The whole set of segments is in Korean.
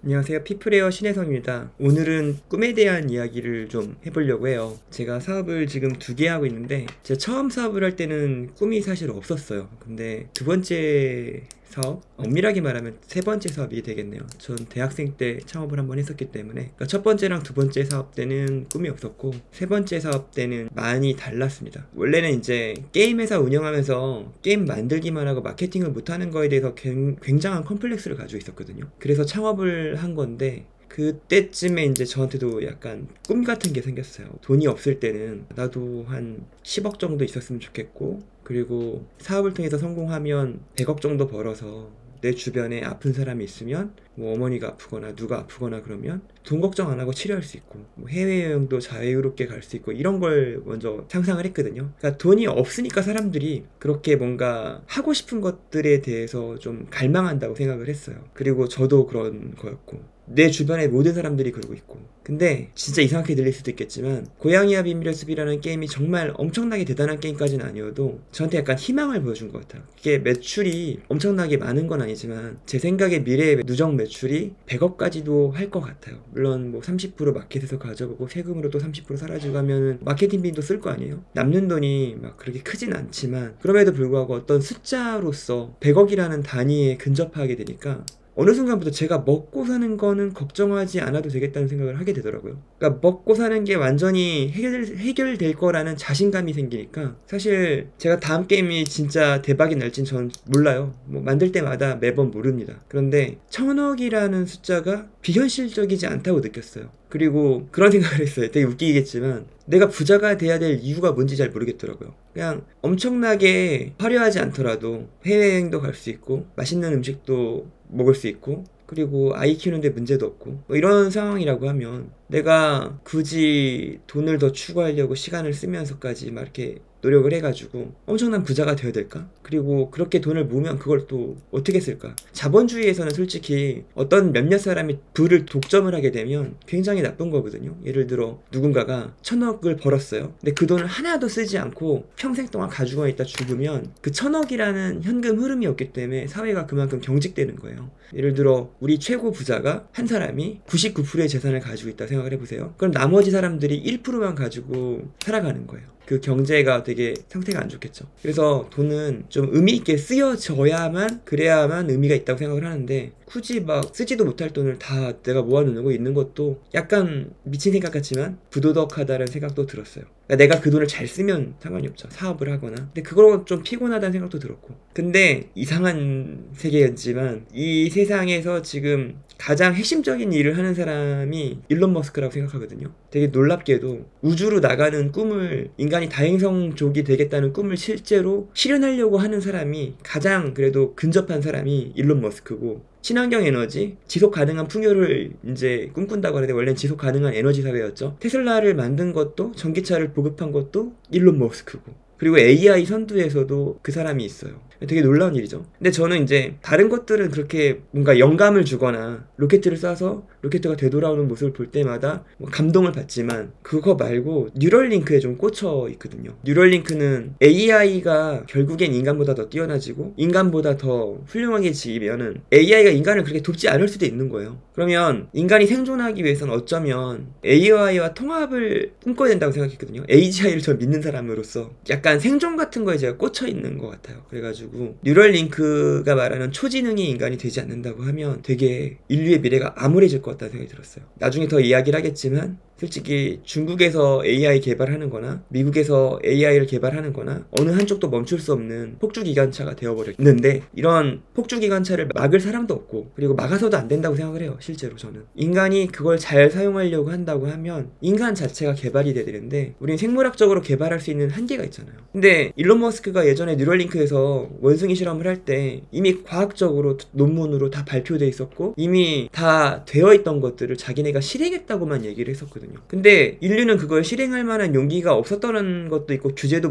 안녕하세요. 피플레이어 신혜성입니다. 오늘은 꿈에 대한 이야기를 좀 해보려고 해요. 제가 사업을 지금 2개 하고 있는데 제가 처음 사업을 할 때는 꿈이 사실 없었어요. 근데 두 번째 사업, 엄밀하게 말하면 세 번째 사업이 되겠네요. 전 대학생 때 창업을 한번 했었기 때문에, 그러니까 첫 번째랑 두 번째 사업 때는 꿈이 없었고 세 번째 사업 때는 많이 달랐습니다. 원래는 이제 게임 회사 운영하면서 게임 만들기만 하고 마케팅을 못하는 거에 대해서 굉장한 컴플렉스를 가지고 있었거든요. 그래서 창업을 한 건데, 그때쯤에 이제 저한테도 약간 꿈 같은 게 생겼어요. 돈이 없을 때는 나도 한 10억 정도 있었으면 좋겠고, 그리고 사업을 통해서 성공하면 100억 정도 벌어서 내 주변에 아픈 사람이 있으면, 뭐 어머니가 아프거나 누가 아프거나 그러면 돈 걱정 안 하고 치료할 수 있고, 뭐 해외여행도 자유롭게 갈 수 있고, 이런 걸 먼저 상상을 했거든요. 그러니까 돈이 없으니까 사람들이 그렇게 뭔가 하고 싶은 것들에 대해서 좀 갈망한다고 생각을 했어요. 그리고 저도 그런 거였고, 내 주변의 모든 사람들이 그러고 있고. 근데 진짜 이상하게 들릴 수도 있겠지만, 고양이와 비밀의 숲이라는 게임이 정말 엄청나게 대단한 게임까지는 아니어도 저한테 약간 희망을 보여준 것 같아요. 이게 매출이 엄청나게 많은 건 아니지만 제 생각에 미래의 누적 매출이 100억까지도 할 것 같아요. 물론 뭐 30% 마켓에서 가져가고 세금으로 또 30% 사라지고 하면은 마케팅 빈도 쓸 거 아니에요. 남는 돈이 막 그렇게 크진 않지만, 그럼에도 불구하고 어떤 숫자로서 100억이라는 단위에 근접하게 되니까 어느 순간부터 제가 먹고 사는 거는 걱정하지 않아도 되겠다는 생각을 하게 되더라고요. 그러니까 먹고 사는 게 완전히 해결될 거라는 자신감이 생기니까, 사실 제가 다음 게임이 진짜 대박이 날진 전 몰라요. 뭐 만들 때마다 매번 모릅니다. 그런데 1000억이라는 숫자가 비현실적이지 않다고 느꼈어요. 그리고 그런 생각을 했어요. 되게 웃기겠지만 내가 부자가 돼야 될 이유가 뭔지 잘 모르겠더라고요. 그냥 엄청나게 화려하지 않더라도 해외여행도 갈 수 있고, 맛있는 음식도 먹을 수 있고, 그리고 아이 키우는데 문제도 없고, 뭐 이런 상황이라고 하면 내가 굳이 돈을 더 추구하려고 시간을 쓰면서까지 막 이렇게 노력을 해가지고 엄청난 부자가 되어야 될까? 그리고 그렇게 돈을 모으면 그걸 또 어떻게 쓸까? 자본주의에서는 솔직히 어떤 몇몇 사람이 부를 독점을 하게 되면 굉장히 나쁜 거거든요. 예를 들어 누군가가 1000억을 벌었어요. 근데 그 돈을 하나도 쓰지 않고 평생 동안 가지고 있다 죽으면 그 1000억이라는 현금 흐름이 없기 때문에 사회가 그만큼 경직되는 거예요. 예를 들어 우리 최고 부자가 한 사람이 99%의 재산을 가지고 있다 생각을 해보세요. 그럼 나머지 사람들이 1%만 가지고 살아가는 거예요. 그 경제가 되게 상태가 안 좋겠죠. 그래서 돈은 좀 의미 있게 쓰여져야만, 그래야만 의미가 있다고 생각을 하는데, 굳이 막 쓰지도 못할 돈을 다 내가 모아놓고 있는 것도 약간 미친 생각 같지만 부도덕하다는 생각도 들었어요. 그러니까 내가 그 돈을 잘 쓰면 상관이 없죠. 사업을 하거나. 근데 그거 좀 피곤하다는 생각도 들었고. 근데 이상한 세계였지만 이 세상에서 지금 가장 핵심적인 일을 하는 사람이 일론 머스크라고 생각하거든요. 되게 놀랍게도 우주로 나가는 꿈을, 인간이 다행성족이 되겠다는 꿈을 실제로 실현하려고 하는 사람이, 가장 그래도 근접한 사람이 일론 머스크고, 친환경 에너지, 지속 가능한 풍요를 이제 꿈꾼다고 하는데, 원래는 지속 가능한 에너지 사회였죠. 테슬라를 만든 것도, 전기차를 보급한 것도 일론 머스크고, 그리고 AI 선두에서도 그 사람이 있어요. 되게 놀라운 일이죠. 근데 저는 이제 다른 것들은 그렇게 뭔가 영감을 주거나 로켓을 쏴서 로켓가 되돌아오는 모습을 볼 때마다 뭐 감동을 받지만, 그거 말고 뉴럴링크에 좀 꽂혀 있거든요. 뉴럴링크는 AI가 결국엔 인간보다 더 뛰어나지고 인간보다 더 훌륭하게 지면은 AI가 인간을 그렇게 돕지 않을 수도 있는 거예요. 그러면 인간이 생존하기 위해서는 어쩌면 AI와 통합을 꿈꿔야 된다고 생각했거든요. AGI를 저 믿는 사람으로서 약간 생존 같은 거에 제가 꽂혀 있는 것 같아요. 그래가지고 뉴럴링크가 말하는 초지능이 인간이 되지 않는다고 하면 되게 인류의 미래가 암울해질 것 같다는 생각이 들었어요. 나중에 더 이야기를 하겠지만, 솔직히 중국에서 AI 개발하는 거나 미국에서 AI를 개발하는 거나 어느 한쪽도 멈출 수 없는 폭주기관차가 되어버렸는데, 이런 폭주기관차를 막을 사람도 없고, 그리고 막아서도 안 된다고 생각을 해요. 실제로 저는 인간이 그걸 잘 사용하려고 한다고 하면 인간 자체가 개발이 돼야 되는데, 우린 생물학적으로 개발할 수 있는 한계가 있잖아요. 근데 일론 머스크가 예전에 뉴럴링크에서 원숭이 실험을 할 때 이미 과학적으로 논문으로 다 발표돼 있었고, 이미 다 되어 있던 것들을 자기네가 실행했다고만 얘기를 했었거든요. 있었거든요. 근데 인류는 그걸 실행할 만한 용기가 없었다는 것도 있고 규제도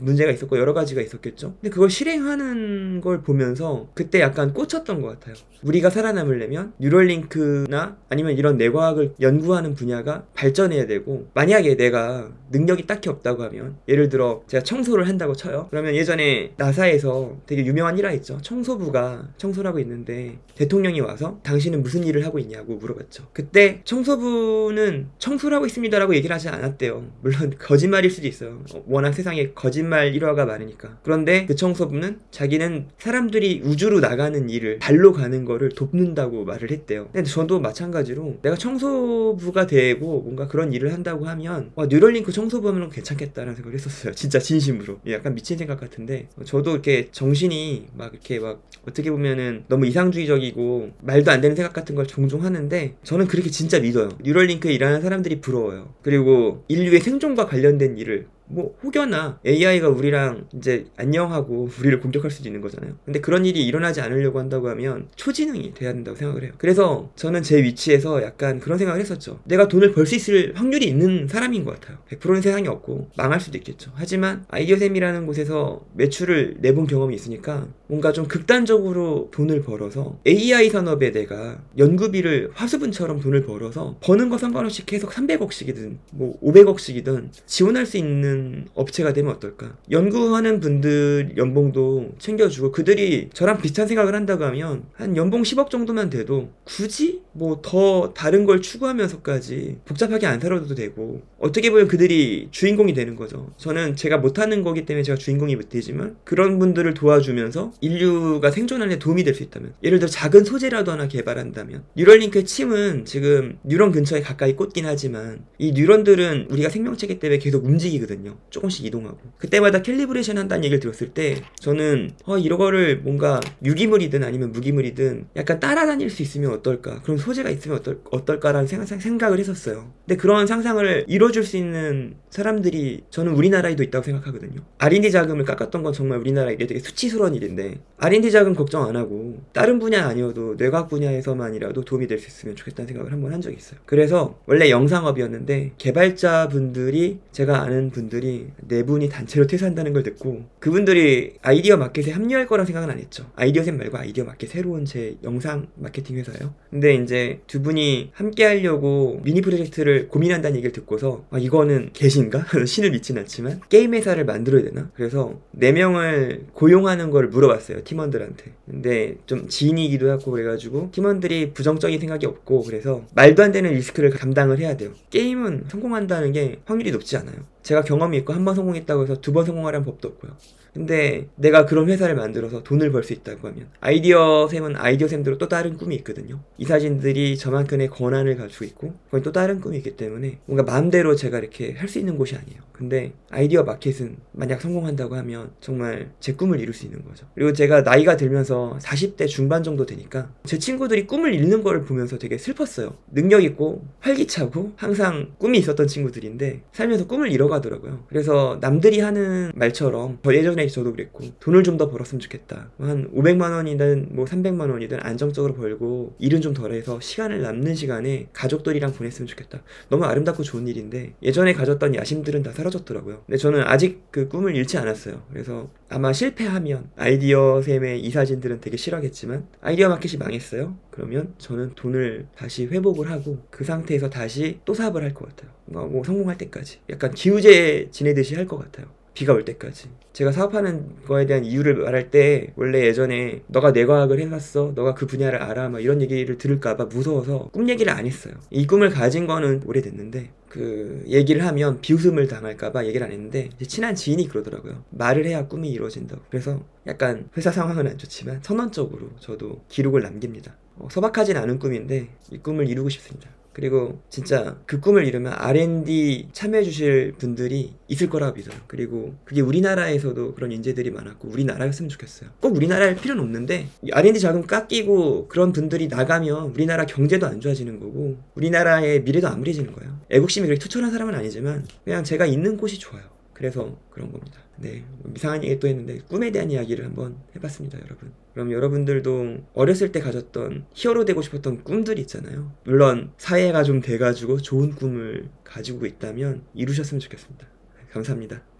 문제가 있었고 여러 가지가 있었겠죠. 근데 그걸 실행하는 걸 보면서 그때 약간 꽂혔던 것 같아요. 우리가 살아남으려면 뉴럴링크나 아니면 이런 뇌과학을 연구하는 분야가 발전해야 되고, 만약에 내가 능력이 딱히 없다고 하면, 예를 들어 제가 청소를 한다고 쳐요. 그러면 예전에 나사에서 되게 유명한 일화 있죠. 청소부가 청소를 하고 있는데 대통령이 와서 당신은 무슨 일을 하고 있냐고 물어봤죠. 그때 청소부는 청소를 하고 있습니다 라고 얘기를 하지 않았대요. 물론 거짓말일 수도 있어요. 워낙 세상에 거짓말 일화가 많으니까. 그런데 그 청소부는 자기는 사람들이 우주로 나가는 일을, 달로 가는 거를 돕는다고 말을 했대요. 근데 저도 마찬가지로 내가 청소부가 되고 뭔가 그런 일을 한다고 하면 뉴럴링크 청소부 하면 괜찮겠다라는 생각을 했었어요. 진짜 진심으로. 약간 미친 생각 같은데, 저도 이렇게 정신이 막 이렇게 막 어떻게 보면은 너무 이상주의적이고 말도 안 되는 생각 같은 걸 종종 하는데, 저는 그렇게 진짜 믿어요. 뉴럴링크에 일하는 사람들이 부러워요. 그리고 인류의 생존과 관련된 일을, 뭐 혹여나 AI가 우리랑 이제 안녕하고 우리를 공격할 수도 있는 거잖아요. 근데 그런 일이 일어나지 않으려고 한다고 하면 초지능이 돼야 된다고 생각을 해요. 그래서 저는 제 위치에서 약간 그런 생각을 했었죠. 내가 돈을 벌 수 있을 확률이 있는 사람인 것 같아요. 100%는 세상에 없고 망할 수도 있겠죠. 하지만 아이디어샘이라는 곳에서 매출을 내본 경험이 있으니까 뭔가 좀 극단적으로 돈을 벌어서 AI 산업에 내가 연구비를 화수분처럼 돈을 벌어서 버는 거 상관없이 계속 300억씩이든 뭐 500억씩이든 지원할 수 있는 업체가 되면 어떨까. 연구하는 분들 연봉도 챙겨주고, 그들이 저랑 비슷한 생각을 한다고 하면 한 연봉 10억 정도만 돼도 굳이 뭐 더 다른 걸 추구하면서까지 복잡하게 안 살아도 되고, 어떻게 보면 그들이 주인공이 되는 거죠. 저는 제가 못하는 거기 때문에 제가 주인공이 되지만, 그런 분들을 도와주면서 인류가 생존하는 데 도움이 될 수 있다면, 예를 들어 작은 소재라도 하나 개발한다면. 뉴럴링크의 침은 지금 뉴런 근처에 가까이 꽂긴 하지만 이 뉴런들은 우리가 생명체이기 때문에 계속 움직이거든요. 조금씩 이동하고. 그때마다 캘리브레이션 한다는 얘기를 들었을 때 저는 이런 거를 뭔가 유기물이든 아니면 무기물이든 약간 따라다닐 수 있으면 어떨까, 그런 소재가 있으면 어떨까라는 생각을 했었어요. 근데 그런 상상을 이뤄줄 수 있는 사람들이 저는 우리나라에도 있다고 생각하거든요. R&D 자금을 깎았던 건 정말 우리나라에게 되게 수치스러운 일인데, R&D 자금 걱정 안 하고 다른 분야 아니어도 뇌과학 분야에서만이라도 도움이 될 수 있으면 좋겠다는 생각을 한번 한 적이 있어요. 그래서 원래 영상업이었는데 개발자분들이, 제가 아는 분들이 4분이 단체로 퇴사한다는 걸 듣고, 그분들이 아이디어 마켓에 합류할 거란 생각은 안 했죠. 아이디어샘 말고 아이디어 마켓, 새로운 제 영상 마케팅 회사예요. 근데 이제 2분이 함께 하려고 미니 프로젝트를 고민한다는 얘기를 듣고서 이거는 개신가? 신을 믿진 않지만 게임 회사를 만들어야 되나? 그래서 4명을 고용하는 걸 물어봤어요, 팀원들한테. 근데 좀 지인이기도 하고 그래가지고 팀원들이 부정적인 생각이 없고, 그래서 말도 안 되는 리스크를 감당을 해야 돼요. 게임은 성공한다는 게 확률이 높지 않아요. 제가 경험이 있고 1번 성공했다고 해서 2번 성공하라는 법도 없고요. 근데 내가 그런 회사를 만들어서 돈을 벌 수 있다고 하면, 아이디어샘은 아이디어샘대로 또 다른 꿈이 있거든요. 이 사진들이 저만큼의 권한을 가지고 있고 그건 또 다른 꿈이 있기 때문에 뭔가 마음대로 제가 이렇게 할 수 있는 곳이 아니에요. 근데 아이디어 마켓은 만약 성공한다고 하면 정말 제 꿈을 이룰 수 있는 거죠. 그리고 제가 나이가 들면서 40대 중반 정도 되니까 제 친구들이 꿈을 잃는 거를 보면서 되게 슬펐어요. 능력 있고 활기차고 항상 꿈이 있었던 친구들인데 살면서 꿈을 잃어가더라고요. 그래서 남들이 하는 말처럼, 예전에 저도 그랬고, 돈을 좀 더 벌었으면 좋겠다. 한 500만 원이든 뭐 300만 원이든 안정적으로 벌고 일은 좀 덜해서 시간을 남는 시간에 가족들이랑 보냈으면 좋겠다. 너무 아름답고 좋은 일인데 예전에 가졌던 야심들은 다 사라졌더라고요. 근데 저는 아직 그 꿈을 잃지 않았어요. 그래서 아마 실패하면 아이디어샘의 이 사진들은 되게 싫어하겠지만, 아이디어 마켓이 망했어요. 그러면 저는 돈을 다시 회복을 하고 그 상태에서 다시 또 사업을 할 것 같아요. 뭐 성공할 때까지 약간 기우제 지내듯이 할 것 같아요. 비가 올 때까지. 제가 사업하는 거에 대한 이유를 말할 때 원래 예전에 너가 뇌과학을 해놨어, 너가 그 분야를 알아, 막 이런 얘기를 들을까봐 무서워서 꿈 얘기를 안 했어요. 이 꿈을 가진 거는 오래됐는데 그 얘기를 하면 비웃음을 당할까봐 얘기를 안 했는데, 제 친한 지인이 그러더라고요. 말을 해야 꿈이 이루어진다고. 그래서 약간 회사 상황은 안 좋지만 선언적으로 저도 기록을 남깁니다. 소박하진 않은 꿈인데 이 꿈을 이루고 싶습니다. 그리고 진짜 그 꿈을 이루면 R&D 참여해 주실 분들이 있을 거라고 믿어요. 그리고 그게 우리나라에서도 그런 인재들이 많았고 우리나라였으면 좋겠어요. 꼭 우리나라일 필요는 없는데 R&D 자금 깎이고 그런 분들이 나가면 우리나라 경제도 안 좋아지는 거고 우리나라의 미래도 암울해지는 거예요. 애국심이 그렇게 투철한 사람은 아니지만 그냥 제가 있는 곳이 좋아요. 그래서 그런 겁니다. 네, 이상한 얘기 또 했는데 꿈에 대한 이야기를 한번 해봤습니다, 여러분. 그럼 여러분들도 어렸을 때 가졌던 히어로 되고 싶었던 꿈들이 있잖아요. 물론 사회가 좀 돼가지고 좋은 꿈을 가지고 있다면 이루셨으면 좋겠습니다. 감사합니다.